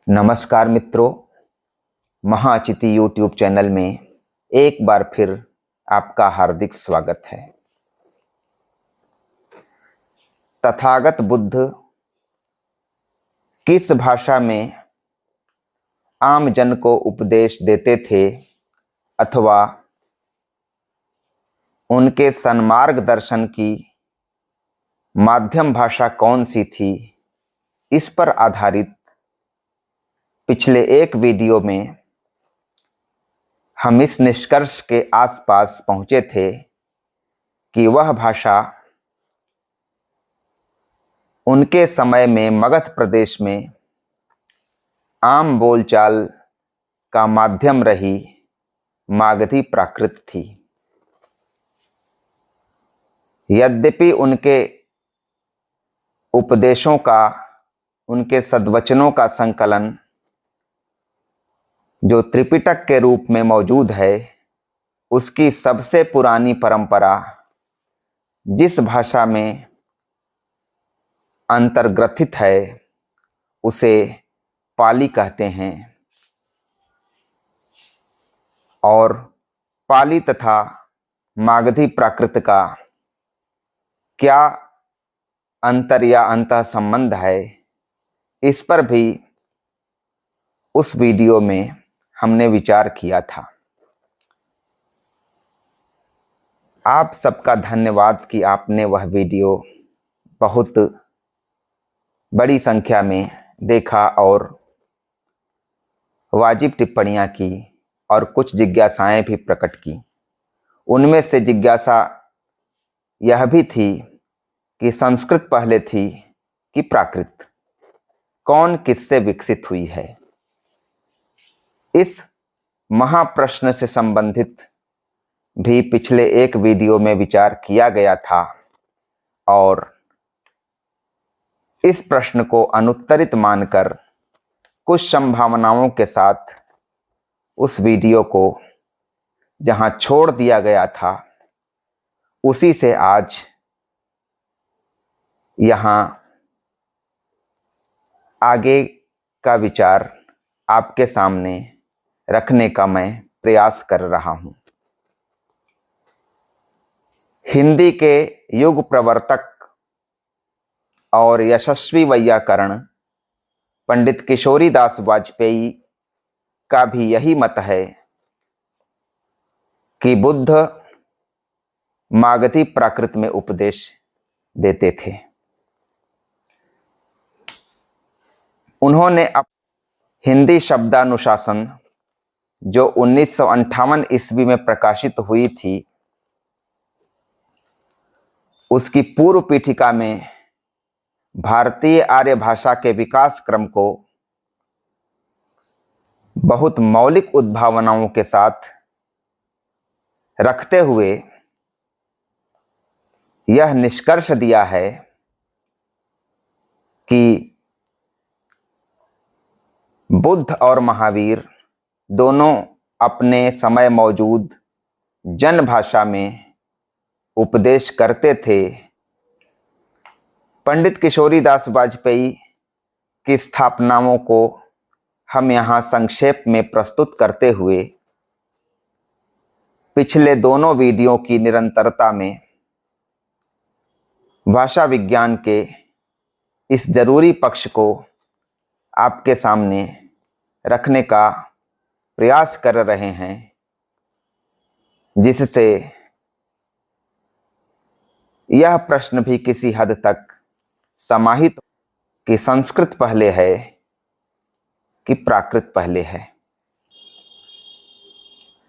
नमस्कार मित्रों, महाअतिथि YouTube channel में एक बार फिर आपका हार्दिक स्वागत है। तथागत बुद्ध किस भाषा में आम जन को उपदेश देते थे अथवा उनके सन्मार्ग दर्शन की माध्यम भाषा कौन सी थी, इस पर आधारित पिछले एक वीडियो में हम इस निष्कर्ष के आसपास पहुंचे थे कि वह भाषा उनके समय में मगध प्रदेश में आम बोलचाल का माध्यम रही मागधी प्राकृत थी। यद्यपि उनके उपदेशों का, उनके सद्वचनों का संकलन जो त्रिपिटक के रूप में मौजूद है, उसकी सबसे पुरानी परंपरा जिस भाषा में अंतर्ग्रथित है उसे पाली कहते हैं। और पाली तथा मागधी प्राकृत का क्या अंतर या अंतः संबंध है, इस पर भी उस वीडियो में हमने विचार किया था। आप सबका धन्यवाद कि आपने वह वीडियो बहुत बड़ी संख्या में देखा और वाजिब टिप्पणियां की और कुछ जिज्ञासाएं भी प्रकट की। उनमें से जिज्ञासा यह भी थी कि संस्कृत पहले थी कि प्राकृत, कौन किससे विकसित हुई है। इस महाप्रश्न से संबंधित भी पिछले एक वीडियो में विचार किया गया था और इस प्रश्न को अनुत्तरित मानकर कुछ संभावनाओं के साथ उस वीडियो को जहां छोड़ दिया गया था, उसी से आज यहां आगे का विचार आपके सामने रखने का मैं प्रयास कर रहा हूं। हिंदी के युग प्रवर्तक और यशस्वी वैयाकरण पंडित किशोरीदास वाजपेयी का भी यही मत है कि बुद्ध मागधी प्राकृत में उपदेश देते थे। उन्होंने हिंदी शब्दानुशासन जो 1958 ईस्वी में प्रकाशित हुई थी, उसकी पूर्व पीठिका में भारतीय आर्य भाषा के विकास क्रम को बहुत मौलिक उद्भावनाओं के साथ रखते हुए यह निष्कर्ष दिया है कि बुद्ध और महावीर दोनों अपने समय मौजूद जन भाषा में उपदेश करते थे। पंडित किशोरीदास वाजपेयी की स्थापनाओं को हम यहाँ संक्षेप में प्रस्तुत करते हुए पिछले दोनों वीडियो की निरंतरता में भाषा विज्ञान के इस जरूरी पक्ष को आपके सामने रखने का प्रयास कर रहे हैं, जिससे यह प्रश्न भी किसी हद तक समाहित कि संस्कृत पहले है कि प्राकृत पहले है।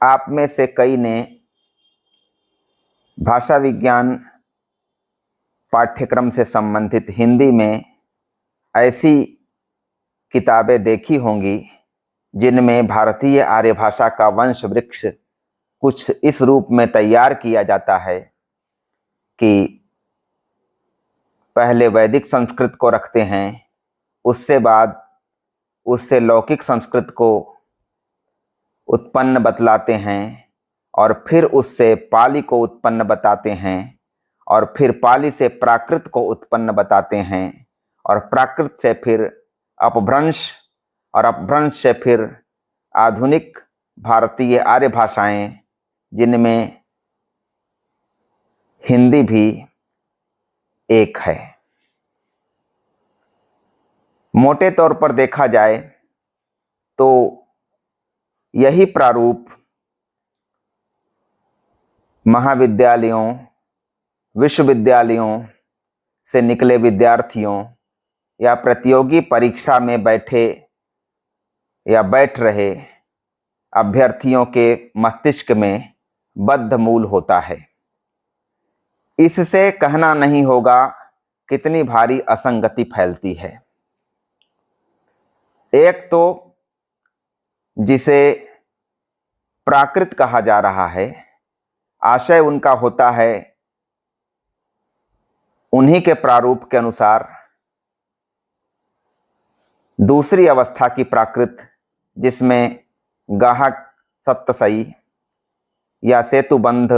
आप में से कई ने भाषा विज्ञान पाठ्यक्रम से संबंधित हिंदी में ऐसी किताबें देखी होंगी जिनमें भारतीय आर्य भाषा का वंश वृक्ष कुछ इस रूप में तैयार किया जाता है कि पहले वैदिक संस्कृत को रखते हैं, उससे बाद उससे लौकिक संस्कृत को उत्पन्न बतलाते हैं और फिर उससे पाली को उत्पन्न बताते हैं और फिर पाली से प्राकृत को उत्पन्न बताते हैं और प्राकृत से फिर अपभ्रंश और अपभ्रंश से फिर आधुनिक भारतीय आर्य भाषाएं, जिनमें हिंदी भी एक है। मोटे तौर पर देखा जाए तो यही प्रारूप महाविद्यालयों, विश्वविद्यालयों से निकले विद्यार्थियों या प्रतियोगी परीक्षा में बैठे या बैठ रहे अभ्यर्थियों के मस्तिष्क में बद्धमूल होता है। इससे कहना नहीं होगा कितनी भारी असंगति फैलती है। एक तो जिसे प्राकृत कहा जा रहा है, आशय उनका होता है उन्हीं के प्रारूप के अनुसार दूसरी अवस्था की प्राकृत, जिसमें गाहक सप्तशई या सेतुबंध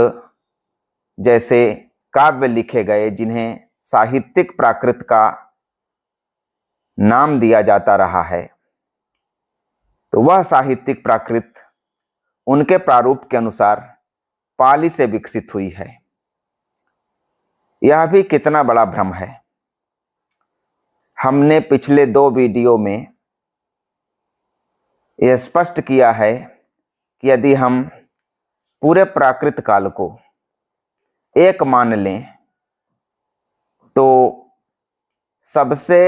जैसे काव्य लिखे गए, जिन्हें साहित्यिक प्राकृत का नाम दिया जाता रहा है, तो वह साहित्यिक प्राकृत उनके प्रारूप के अनुसार पाली से विकसित हुई है। यह भी कितना बड़ा भ्रम है। हमने पिछले 2 वीडियो में यह स्पष्ट किया है कि यदि हम पूरे प्राकृत काल को एक मान लें तो सबसे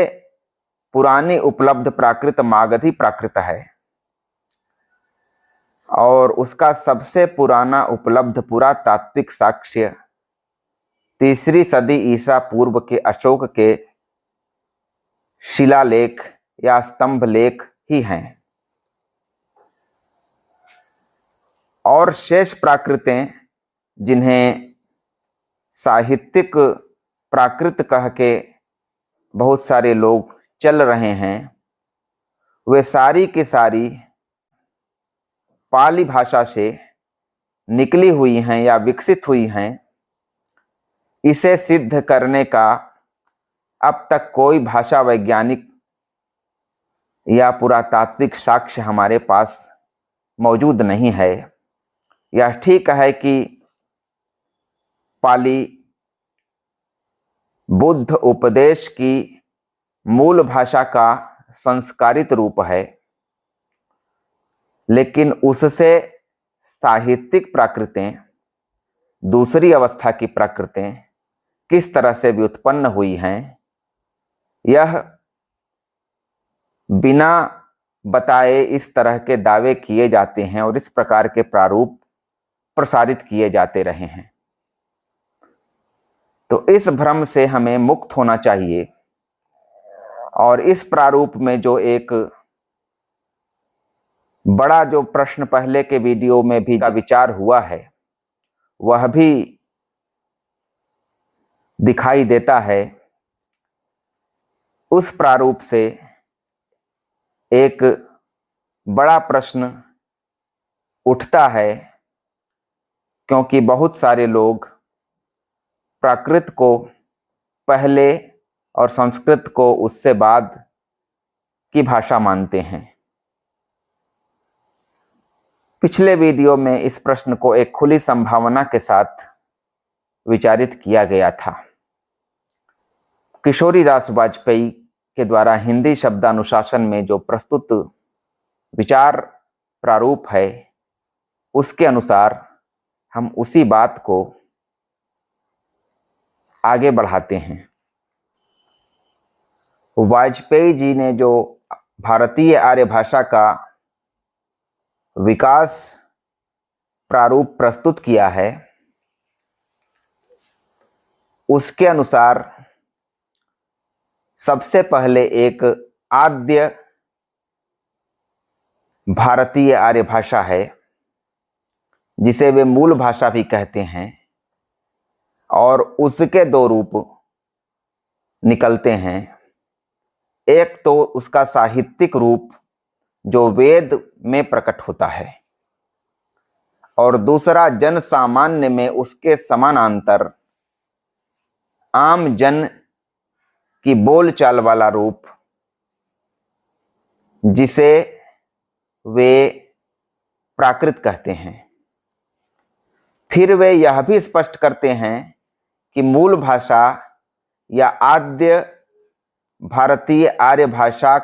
पुरानी उपलब्ध प्राकृत मागधी प्राकृत है और उसका सबसे पुराना उपलब्ध पुरातात्विक साक्ष्य 3री सदी ईसा पूर्व के अशोक के शिलालेख या स्तंभ लेख ही हैं। और शेष प्राकृतें, जिन्हें साहित्यिक प्राकृत कह के बहुत सारे लोग चल रहे हैं, वे सारी की सारी पाली भाषा से निकली हुई हैं या विकसित हुई हैं। इसे सिद्ध करने का अब तक कोई भाषा वैज्ञानिक या पुरातात्विक साक्ष्य हमारे पास मौजूद नहीं है। यह ठीक है कि पाली बुद्ध उपदेश की मूल भाषा का संस्कारित रूप है, लेकिन उससे साहित्यिक प्राकृतें, दूसरी अवस्था की प्राकृतें किस तरह से व्युत्पन्न हुई हैं, यह बिना बताए इस तरह के दावे किए जाते हैं और इस प्रकार के प्रारूप प्रसारित किए जाते रहे हैं। तो इस भ्रम से हमें मुक्त होना चाहिए और इस प्रारूप में जो एक बड़ा जो प्रश्न पहले के वीडियो में भी का विचार हुआ है, वह भी दिखाई देता है। उस प्रारूप से एक बड़ा प्रश्न उठता है, क्योंकि बहुत सारे लोग प्राकृत को पहले और संस्कृत को उससे बाद की भाषा मानते हैं। पिछले वीडियो में इस प्रश्न को एक खुली संभावना के साथ विचारित किया गया था। किशोरी दास वाजपेयी के द्वारा हिंदी शब्दानुशासन में जो प्रस्तुत विचार प्रारूप है, उसके अनुसार हम उसी बात को आगे बढ़ाते हैं। वाजपेयी जी ने जो भारतीय आर्य भाषा का विकास प्रारूप प्रस्तुत किया है, उसके अनुसार सबसे पहले एक आद्य भारतीय आर्य भाषा है, जिसे वे मूल भाषा भी कहते हैं, और उसके 2 रूप निकलते हैं। एक तो उसका साहित्यिक रूप जो वेद में प्रकट होता है, और दूसरा जन सामान्य में उसके समानांतर आम जन की बोलचाल वाला रूप जिसे वे प्राकृत कहते हैं। फिर वे यह भी स्पष्ट करते हैं कि मूल भाषा या आद्य भारतीय आर्य भाषा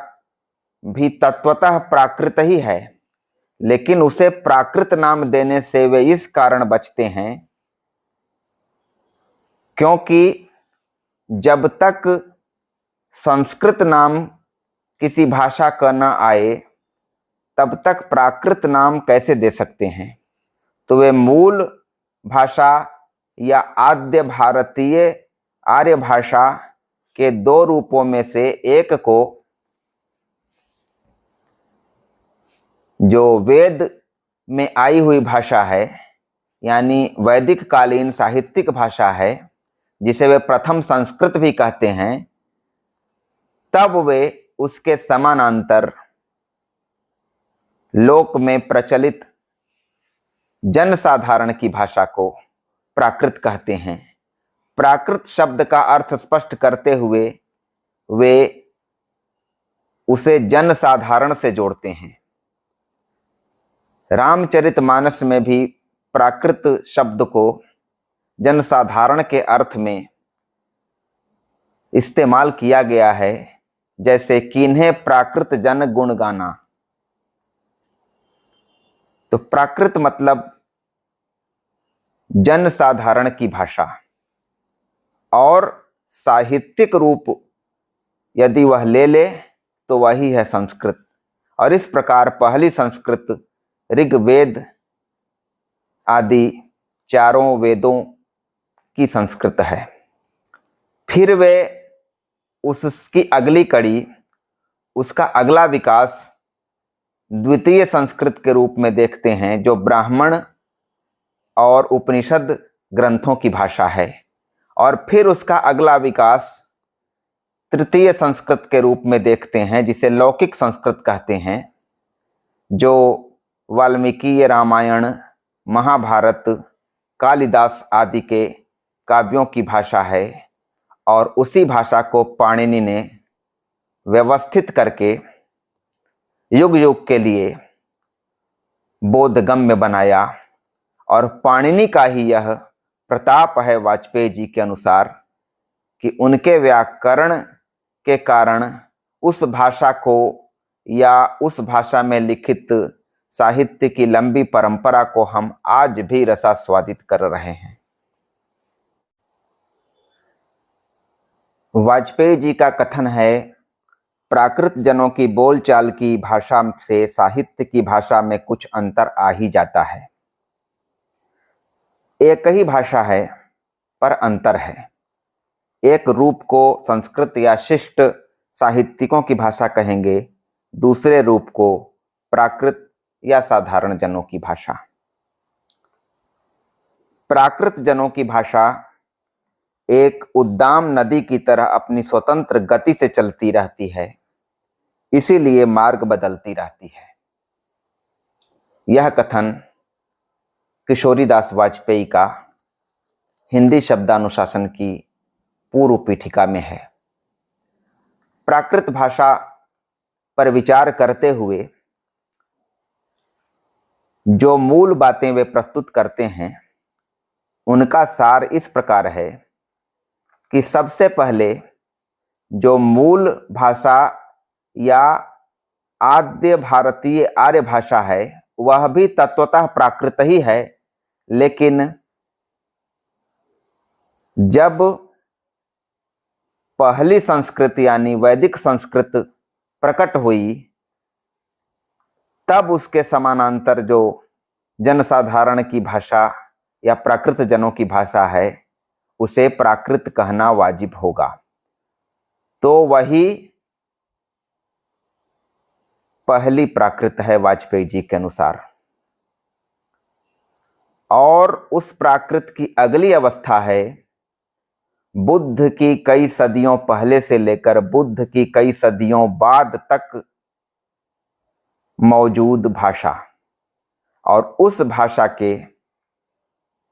भी तत्वतः प्राकृत ही है, लेकिन उसे प्राकृत नाम देने से वे इस कारण बचते हैं क्योंकि जब तक संस्कृत नाम किसी भाषा का न आए तब तक प्राकृत नाम कैसे दे सकते हैं। तो वे मूल भाषा या आद्य भारतीय आर्य भाषा के दो रूपों में से एक को, जो वेद में आई हुई भाषा है यानी वैदिक कालीन साहित्यिक भाषा है, जिसे वे प्रथम संस्कृत भी कहते हैं, तब वे उसके समानांतर लोक में प्रचलित जनसाधारण की भाषा को प्राकृत कहते हैं। प्राकृत शब्द का अर्थ स्पष्ट करते हुए वे उसे जनसाधारण से जोड़ते हैं। रामचरितमानस में भी प्राकृत शब्द को जनसाधारण के अर्थ में इस्तेमाल किया गया है, जैसे किन्हें प्राकृत जन गुण गाना। तो प्राकृत मतलब जनसाधारण की भाषा, और साहित्यिक रूप यदि वह ले ले तो वही है संस्कृत। और इस प्रकार पहली संस्कृत ऋग्वेद आदि चारों वेदों की संस्कृत है। फिर वे उसकी अगली कड़ी, उसका अगला विकास द्वितीय संस्कृत के रूप में देखते हैं, जो ब्राह्मण और उपनिषद ग्रंथों की भाषा है। और फिर उसका अगला विकास तृतीय संस्कृत के रूप में देखते हैं, जिसे लौकिक संस्कृत कहते हैं, जो वाल्मीकि रामायण, महाभारत, कालिदास आदि के काव्यों की भाषा है। और उसी भाषा को पाणिनि ने व्यवस्थित करके युग युग के लिए बोधगम्य बनाया। और पाणिनि का ही यह प्रताप है वाजपेयी जी के अनुसार कि उनके व्याकरण के कारण उस भाषा को या उस भाषा में लिखित साहित्य की लंबी परंपरा को हम आज भी रसास्वादित कर रहे हैं। वाजपेयी जी का कथन है, प्राकृत जनों की बोलचाल की भाषा से साहित्य की भाषा में कुछ अंतर आ ही जाता है। एक ही भाषा है पर अंतर है। एक रूप को संस्कृत या शिष्ट साहित्यिकों की भाषा कहेंगे, दूसरे रूप को प्राकृत या साधारण जनों की भाषा। प्राकृत जनों की भाषा एक उद्दाम नदी की तरह अपनी स्वतंत्र गति से चलती रहती है, इसीलिए मार्ग बदलती रहती है। यह कथन किशोरीदास वाजपेयी का हिंदी शब्दानुशासन की पूर्व पीठिका में है। प्राकृत भाषा पर विचार करते हुए जो मूल बातें वे प्रस्तुत करते हैं, उनका सार इस प्रकार है कि सबसे पहले जो मूल भाषा या आद्य भारतीय आर्य भाषा है वह भी तत्वतः प्राकृत ही है, लेकिन जब पहली संस्कृत यानी वैदिक संस्कृत प्रकट हुई, तब उसके समानांतर जो जनसाधारण की भाषा या प्राकृत जनों की भाषा है उसे प्राकृत कहना वाजिब होगा। तो वही पहली प्राकृत है वाजपेयी जी के अनुसार। और उस प्राकृत की अगली अवस्था है बुद्ध की कई सदियों पहले से लेकर बुद्ध की कई सदियों बाद तक मौजूद भाषा। और उस भाषा के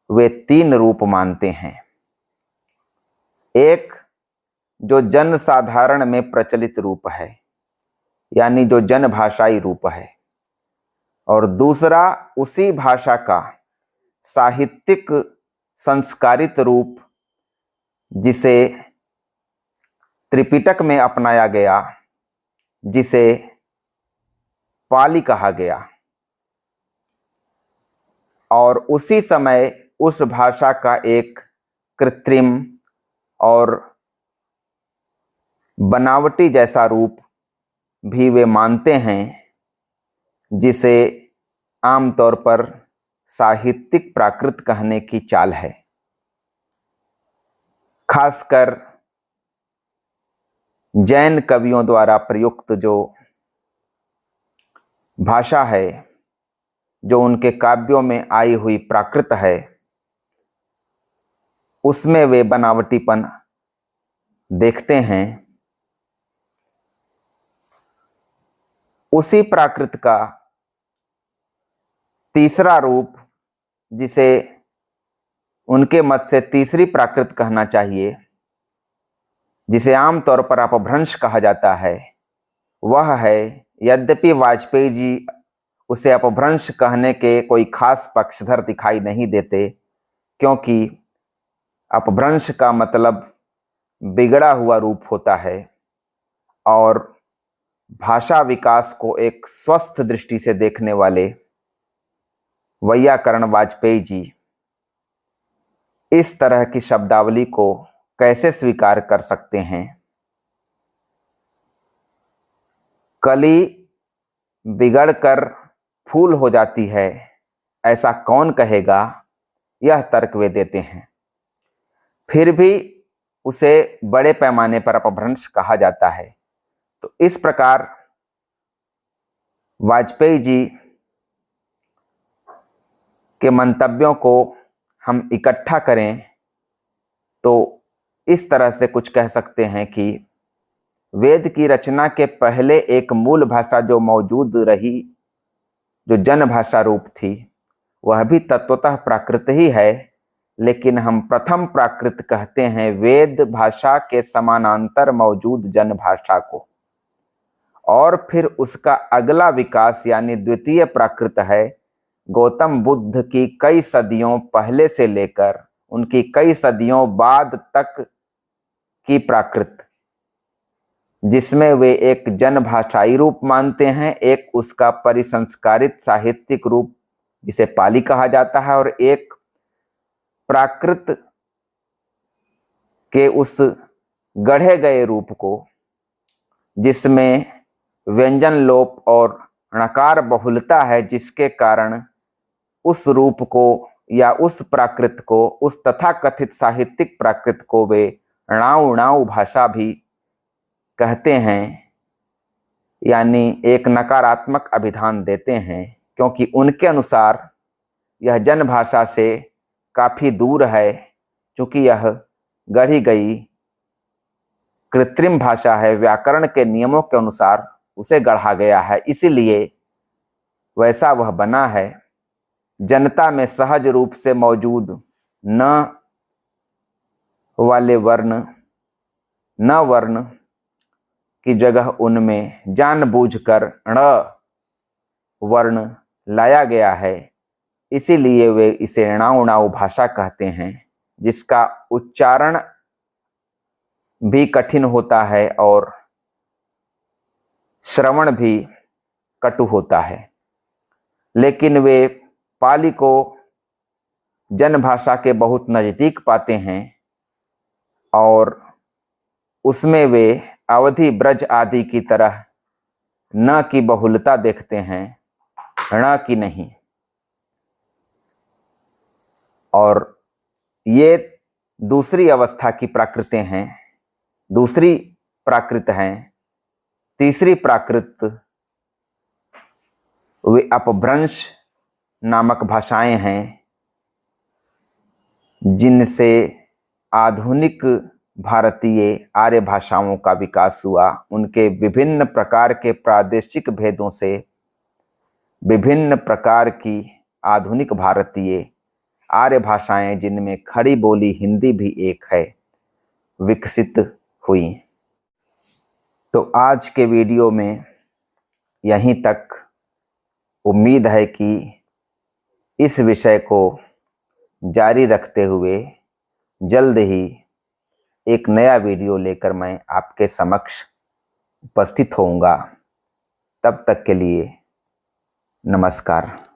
वे तीन रूप मानते हैं। एक जो जनसाधारण में प्रचलित रूप है, यानी जो जनभाषाई रूप है, और दूसरा उसी भाषा का साहित्यिक संस्कारित रूप जिसे त्रिपिटक में अपनाया गया, जिसे पाली कहा गया, और उसी समय उस भाषा का एक कृत्रिम और बनावटी जैसा रूप भी वे मानते हैं, जिसे आमतौर पर साहित्यिक प्राकृत कहने की चाल है। खासकर जैन कवियों द्वारा प्रयुक्त जो भाषा है, जो उनके काव्यों में आई हुई प्राकृत है, उसमें वे बनावटीपन देखते हैं। उसी प्राकृत का तीसरा रूप, जिसे उनके मत से तीसरी प्राकृत कहना चाहिए, जिसे आमतौर पर अपभ्रंश कहा जाता है, वह है, यद्यपि वाजपेयी जी उसे अपभ्रंश कहने के कोई खास पक्षधर दिखाई नहीं देते, क्योंकि अपभ्रंश का मतलब बिगड़ा हुआ रूप होता है, और भाषा विकास को एक स्वस्थ दृष्टि से देखने वाले वैयाकरण वाजपेयी जी इस तरह की शब्दावली को कैसे स्वीकार कर सकते हैं। कली बिगड़कर फूल हो जाती है, ऐसा कौन कहेगा, यह तर्क वे देते हैं। फिर भी उसे बड़े पैमाने पर अपभ्रंश कहा जाता है। तो इस प्रकार वाजपेयी जी के मंतव्यों को हम इकट्ठा करें तो इस तरह से कुछ कह सकते हैं कि वेद की रचना के पहले एक मूल भाषा जो मौजूद रही, जो जनभाषा रूप थी, वह भी तत्वतः प्राकृत ही है, लेकिन हम प्रथम प्राकृत कहते हैं वेद भाषा के समानांतर मौजूद जनभाषा को, और फिर उसका अगला विकास यानी द्वितीय प्राकृत है गौतम बुद्ध की कई सदियों पहले से लेकर उनकी कई सदियों बाद तक की प्राकृत, जिसमें वे एक जनभाषाई रूप मानते हैं, एक उसका परिसंस्कारित साहित्यिक रूप जिसे पाली कहा जाता है, और एक प्राकृत के उस गढ़े गए रूप को जिसमें व्यंजन लोप और णकार बहुलता है, जिसके कारण उस रूप को या उस प्राकृत को, उस तथाकथित साहित्यिक प्राकृत को वे णाउ भाषा भी कहते हैं, यानी एक नकारात्मक अभिधान देते हैं, क्योंकि उनके अनुसार यह जनभाषा से काफी दूर है, क्योंकि यह गढ़ी गई कृत्रिम भाषा है, व्याकरण के नियमों के अनुसार उसे गढ़ा गया है, इसीलिए वैसा वह बना है। जनता में सहज रूप से मौजूद न वाले वर्ण, न वर्ण की जगह उनमें जानबूझकर ण वर्ण लाया गया है, इसीलिए वे इसे णाउ भाषा कहते हैं, जिसका उच्चारण भी कठिन होता है और श्रवण भी कटु होता है। लेकिन वे पाली को जनभाषा के बहुत नजदीक पाते हैं और उसमें वे अवधि ब्रज आदि की तरह न की बहुलता देखते हैं, ण की नहीं। और ये दूसरी अवस्था की प्राकृतें हैं, दूसरी प्राकृत हैं। तीसरी प्राकृत वे अपभ्रंश नामक भाषाएं हैं, जिनसे आधुनिक भारतीय आर्य भाषाओं का विकास हुआ। उनके विभिन्न प्रकार के प्रादेशिक भेदों से विभिन्न प्रकार की आधुनिक भारतीय आर्य भाषाएं, जिनमें खड़ी बोली हिंदी भी एक है, विकसित हुई। तो आज के वीडियो में यहीं तक। उम्मीद है कि इस विषय को जारी रखते हुए जल्द ही एक नया वीडियो लेकर मैं आपके समक्ष उपस्थित होऊंगा। तब तक के लिए नमस्कार।